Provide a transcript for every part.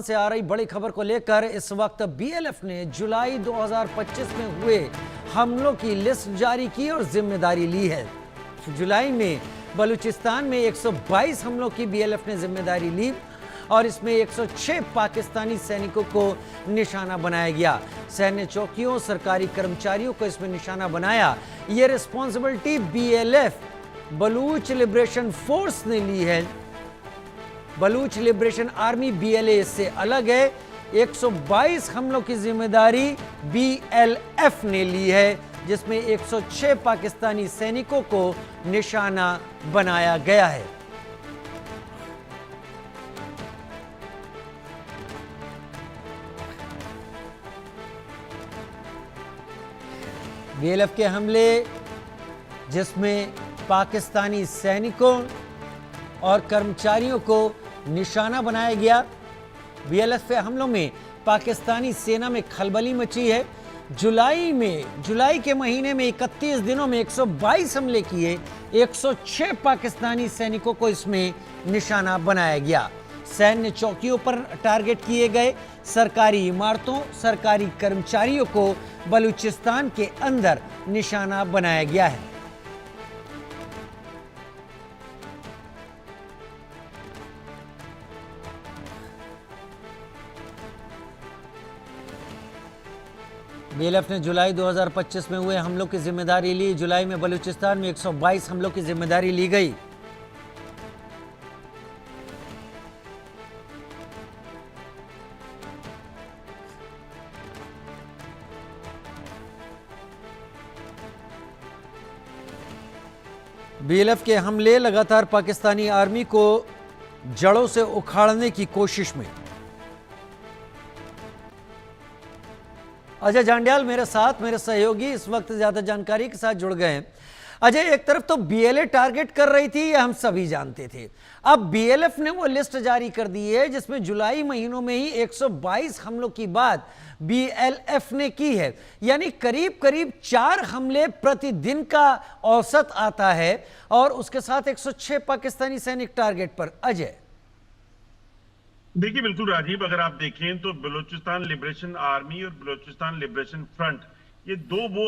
से आ रही बड़ी खबर को लेकर इस वक्त बीएलएफ ने जुलाई 2025 में हुए हमलों की लिस्ट जारी की और जिम्मेदारी ली है। जुलाई में बलूचिस्तान में 122 हमलों की बीएलएफ ने जिम्मेदारी ली और इसमें 106 पाकिस्तानी सैनिकों को निशाना बनाया गया। सैन्य चौकियों, सरकारी कर्मचारियों को इसमें निशाना बनाया। यह responsibility BLF Baloch liberation force ने ली है। बलूच लिबरेशन आर्मी बीएलए इससे अलग है। 122 हमलों की जिम्मेदारी बीएलएफ ने ली है, जिसमें 106 पाकिस्तानी सैनिकों को निशाना बनाया गया है। बीएलएफ के हमले जिसमें पाकिस्तानी सैनिकों और कर्मचारियों को निशाना बनाया गया। बीएलएफ के हमलों में पाकिस्तानी सेना में खलबली मची है। जुलाई के महीने में 31 दिनों में 122 हमले किए। 106 पाकिस्तानी सैनिकों को इसमें निशाना बनाया गया। सैन्य चौकियों पर टारगेट किए गए। सरकारी इमारतों, सरकारी कर्मचारियों को बलूचिस्तान के अंदर निशाना बनाया गया है। बीएलएफ ने जुलाई 2025 में हुए हमलों की जिम्मेदारी ली। जुलाई में बलूचिस्तान में 122 हमलों की जिम्मेदारी ली गई। बीएलएफ के हमले लगातार पाकिस्तानी आर्मी को जड़ों से उखाड़ने की कोशिश में। अजय जांड्याल मेरे साथ, मेरे सहयोगी इस वक्त ज्यादा जानकारी के साथ जुड़ गए हैं। अजय, एक तरफ तो बीएलए टारगेट कर रही थी, ये हम सभी जानते थे। अब बीएलएफ ने वो लिस्ट जारी कर दी है जिसमें जुलाई महीनों में ही 122 हमलों की बात बीएलएफ ने की है। यानी करीब करीब 4 हमले प्रतिदिन का औसत आता है और उसके साथ 106 पाकिस्तानी सैनिक टारगेट पर। अजय, देखिए, बिल्कुल राजीव, अगर आप देखें तो बलूचिस्तान लिबरेशन आर्मी और बलूचिस्तान लिबरेशन फ्रंट, ये दो वो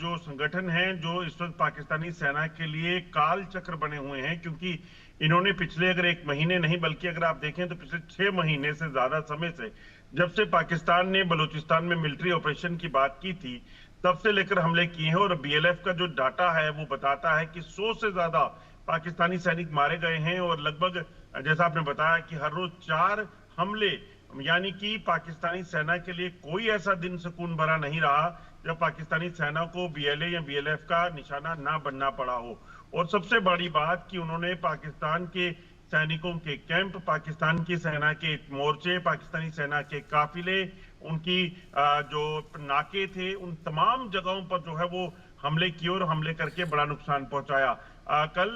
जो संगठन हैं जो इस वक्त पाकिस्तानी सेना के लिए काल चक्र बने हुए हैं, क्योंकि इन्होंने पिछले अगर 1 महीने नहीं बल्कि अगर आप देखें तो पिछले 6 महीने से ज्यादा समय से, जब से पाकिस्तान ने बलूचिस्तान में मिलिट्री ऑपरेशन की बात की थी, तब से लेकर हमले किए हैं। और बीएलएफ का जो डाटा है वो बताता है कि 100 से ज्यादा पाकिस्तानी सैनिक मारे गए हैं और लगभग जैसा आपने बताया कि हर रोज 4 हमले, यानी कि पाकिस्तानी सेना के लिए कोई ऐसा दिन सुकून भरा नहीं रहा जब पाकिस्तानी सेना को बीएलए या बीएलएफ का निशाना ना बनना पड़ा हो। और सबसे बड़ी बात कि उन्होंने पाकिस्तान के सैनिकों के कैंप, पाकिस्तान की सेना के मोर्चे, पाकिस्तानी सेना के काफिले, उनकी जो नाके थे, उन तमाम जगहों पर जो है वो हमले किए और हमले करके बड़ा नुकसान पहुंचाया। कल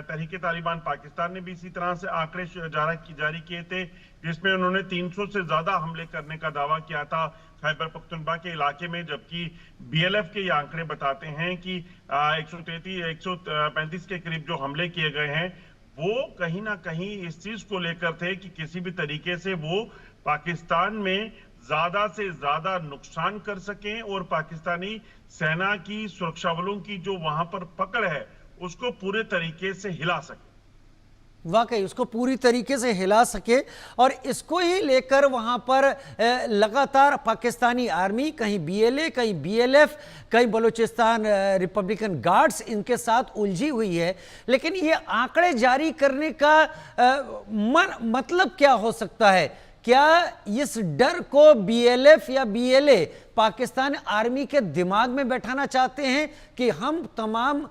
तहरीके तालिबान पाकिस्तान ने भी इसी तरह से आंकड़े जारी किए थे, जिसमें उन्होंने 300 से ज्यादा हमले करने का दावा किया था खैबर पख्तूनख्वा के इलाके में, जबकि बीएलएफ के ये आंकड़े बताते हैं कि 135 के करीब जो हमले किए गए हैं वो कहीं ना कहीं इस चीज को लेकर थे कि किसी भी तरीके से वो पाकिस्तान में ज्यादा से ज्यादा नुकसान कर सकें और पाकिस्तानी सेना की, सुरक्षा बलों की जो वहां पर पकड़ है उसको पूरे तरीके से हिला सके। वाकई उसको पूरी तरीके से हिला सके। और इसको ही लेकर वहां पर लगातार पाकिस्तानी आर्मी, कहीं बीएलए, कहीं बीएलएफ, कहीं बलूचिस्तान रिपब्लिकन गार्ड्स इनके साथ उलझी हुई है। लेकिन ये आंकड़े जारी करने का मतलब क्या हो सकता है? क्या इस डर को बीएलएफ या बीएलए पाकिस्तान आर्मी के दिमाग में बैठाना चाहते हैं कि हम तमाम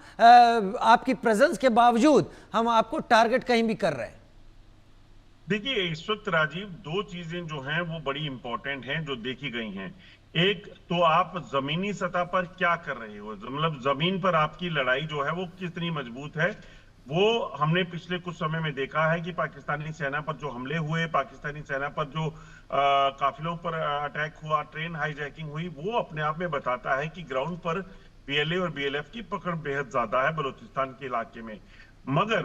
आपकी प्रेजेंस के बावजूद हम आपको टारगेट कहीं भी कर रहे हैं? देखिए, इस वक्त राजीव 2 चीजें जो हैं वो बड़ी इंपॉर्टेंट हैं जो देखी गई हैं। एक तो आप जमीनी सतह पर क्या कर रहे हो, मतलब जमीन पर आपकी लड़ाई जो है वो कितनी मजबूत है। वो हमने पिछले कुछ समय में देखा है कि पाकिस्तानी सेना पर जो हमले हुए, पाकिस्तानी सेना पर जो काफिलों पर अटैक हुआ, ट्रेन हाईजैकिंग हुई, वो अपने आप में बताता है कि ग्राउंड पर बीएलए और बीएलएफ की पकड़ बेहद ज्यादा है बलूचिस्तान के इलाके में। मगर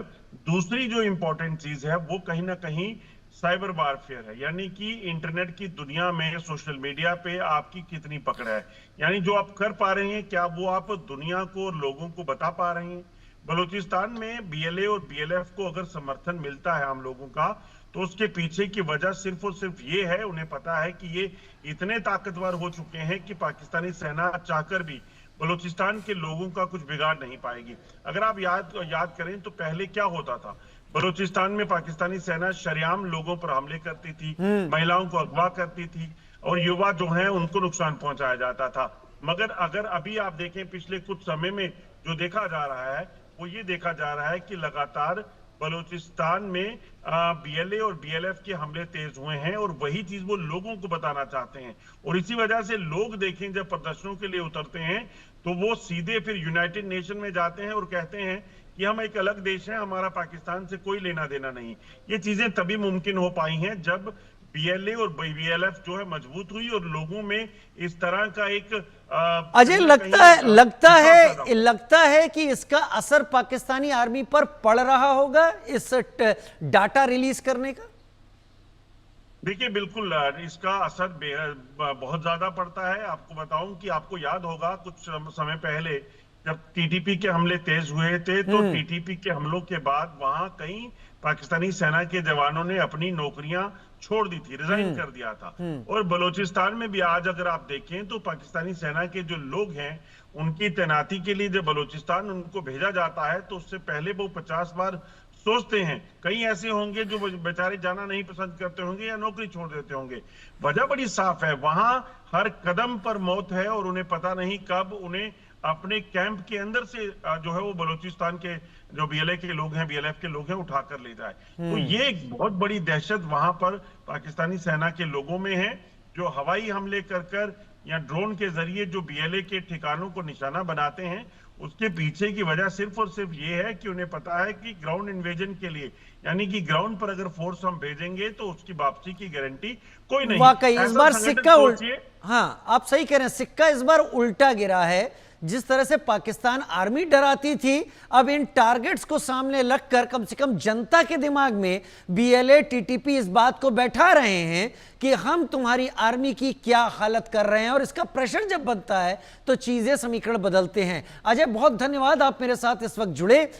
दूसरी जो इंपॉर्टेंट चीज है वो कहीं ना कहीं साइबर वारफेयर है, यानी कि इंटरनेट की दुनिया में सोशल मीडिया पे आपकी कितनी पकड़ है, यानी जो आप कर पा रहे हैं क्या वो आप दुनिया को और लोगों को बता पा रहे हैं। बलूचिस्तान में बीएलए और बीएलएफ को अगर समर्थन मिलता है हम लोगों का, तो उसके पीछे की वजह सिर्फ और सिर्फ ये है, उन्हें पता है कि ये इतने ताकतवर हो चुके हैं कि पाकिस्तानी सेना चाहकर भी बलूचिस्तान के लोगों का कुछ बिगाड़ नहीं पाएगी। अगर आप याद करें तो पहले क्या होता था, बलूचिस्तान में पाकिस्तानी सेना शरेआम लोगों पर हमले करती थी, महिलाओं को अगवा करती थी और युवा जो हैं उनको नुकसान पहुंचाया जाता था। मगर अगर अभी आप देखें पिछले कुछ समय में जो देखा जा रहा है वो ये देखा जा रहा है कि लगातार बलूचिस्तान में बीएलए और बीएलएफ के हमले तेज हुए हैं और वही चीज वो लोगों को बताना चाहते हैं। और इसी वजह से लोग देखें जब प्रदर्शनों के लिए उतरते हैं तो वो सीधे फिर यूनाइटेड नेशन में जाते हैं और कहते हैं कि हम एक अलग देश है, हमारा पाकिस्तान से कोई लेना देना नहीं। ये चीजें तभी मुमकिन हो पाई हैं जब बीएलए और बीएलएफ जो है मजबूत हुई और लोगों में इस तरह का एक अजय लगता है कि इसका असर पाकिस्तानी आर्मी पर पड़ रहा होगा इस डाटा रिलीज करने का। देखिए बिल्कुल इसका असर बहुत ज्यादा पड़ता है। आपको बताऊं कि आपको याद होगा कुछ समय पहले जब टीटीपी के हमले तेज हुए थे तो टीटीपी के हमलों के बाद वहां कई पाकिस्तानी सेना के जवानों ने अपनी नौकरियां छोड़ दी थी, रिजाइन कर दिया था। और बलूचिस्तान में भी आज अगर आप देखें तो पाकिस्तानी सेना के जो लोग हैं उनकी तैनाती के लिए जब बलूचिस्तान उनको भेजा जाता है तो उससे पहले वो 50 बार सोचते हैं। कई ऐसे होंगे जो बेचारे जाना नहीं पसंद करते होंगे या नौकरी छोड़ देते होंगे। वजह बड़ी साफ है, वहां हर कदम पर मौत है और उन्हें पता नहीं कब उन्हें अपने कैंप के अंदर से जो है वो बलूचिस्तान के जो बीएलए के लोग हैं, बीएलएफ के लोग हैं, उठाकर ले जाए। तो ये एक बहुत बड़ी दहशत वहां पर पाकिस्तानी सेना के लोगों में है, जो हवाई हमले कर या ड्रोन के जरिए जो बीएलए के ठिकानों को निशाना बनाते हैं। उसके पीछे की वजह सिर्फ और सिर्फ ये है कि उन्हें पता है कि ग्राउंड इन्वेजन के लिए, यानी कि ग्राउंड पर अगर फोर्स हम भेजेंगे तो उसकी वापसी की गारंटी कोई नहीं। वाकई इस बार सिक्का हाँ आप सही कह रहे हैं, सिक्का इस बार उल्टा गिरा है। जिस तरह से पाकिस्तान आर्मी डराती थी, अब इन टारगेट्स को सामने रखकर कम से कम जनता के दिमाग में बीएलए टीटीपी इस बात को बैठा रहे हैं कि हम तुम्हारी आर्मी की क्या हालत कर रहे हैं। और इसका प्रेशर जब बनता है तो चीजें समीकरण बदलते हैं। अजय बहुत धन्यवाद, आप मेरे साथ इस वक्त जुड़े